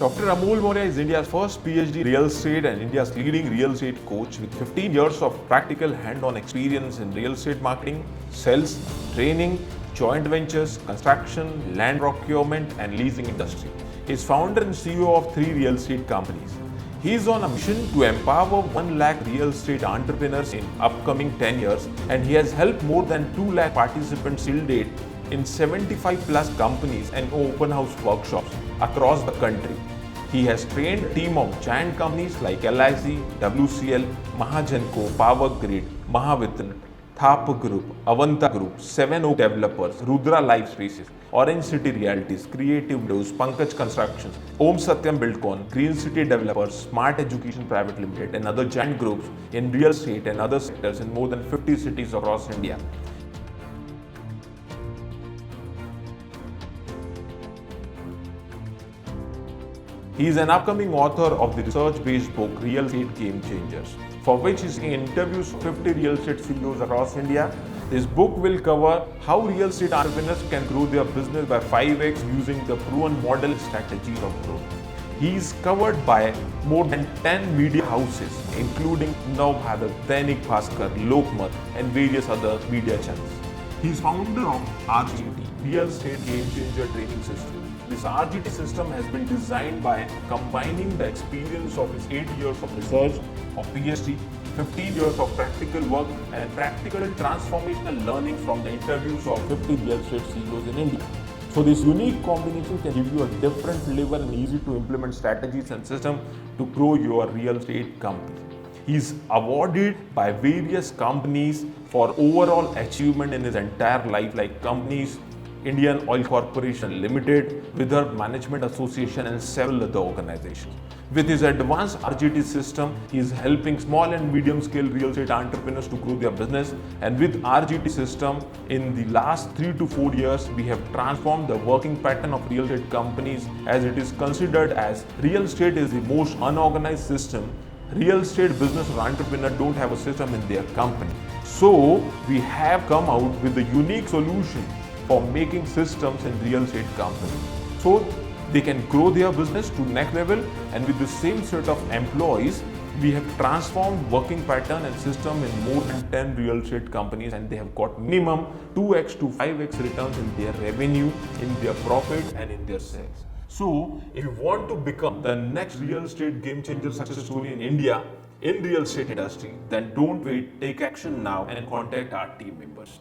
Dr. Amol Moria is India's first PhD real estate and India's leading real estate coach with 15 years of practical hand-on experience in real estate marketing, sales, training, joint ventures, construction, land procurement and leasing industry. He is founder and CEO of 3 real estate companies. He is on a mission to empower 1 lakh real estate entrepreneurs in upcoming 10 years, and he has helped more than 2 lakh participants till date in 75 plus companies and open house workshops across the country. He has trained a team of giant companies like LIC, WCL, Mahagenco, Power Grid, Mahavitran, Thapa Group, Avanta Group, 7 Oak Developers, Rudra Life Spaces, Orange City Realties, Creative Windows, Pankaj Constructions, Om Satyam Buildcon, Green City Developers, Smart Education Private Limited, and other giant groups in real estate and other sectors in more than 50 cities across India. He is an upcoming author of the research-based book Real Estate Game Changers, for which he interviews 50 real estate CEOs across India. This book will cover how real estate entrepreneurs can grow their business by 5x using the proven model strategies of growth. He is covered by more than 10 media houses, including Navbharat, Dainik Bhaskar, Lokmat, and various other media channels. He is founder of RGT, Real Estate Game Changer Training System. This RGT system has been designed by combining the experience of his 8 years of research, of PhD, 15 years of practical work, and practical transformational learning from the interviews of 50 real estate CEOs in India. So this unique combination can give you a different flavor and easy to implement strategies and systems to grow your real estate company. He is awarded by various companies for overall achievement in his entire life, like companies Indian Oil Corporation Limited, Vidarbha Management Association, and several other organizations. With his advanced RGT system, he is helping small and medium scale real estate entrepreneurs to grow their business. And with RGT system, in the last 3 to 4 years, we have transformed the working pattern of real estate companies, as it is considered as real estate is the most unorganized system. Real estate business or entrepreneur don't have a system in their company. So we have come out with a unique solution for making systems in real estate companies, so they can grow their business to next level. And with the same set of employees, we have transformed working pattern and system in more than 10 real estate companies, and they have got minimum 2x to 5x returns in their revenue, in their profit, and in their sales. So if you want to become the next real estate game changer success story in India in real estate industry, then don't wait, take action now and contact our team members.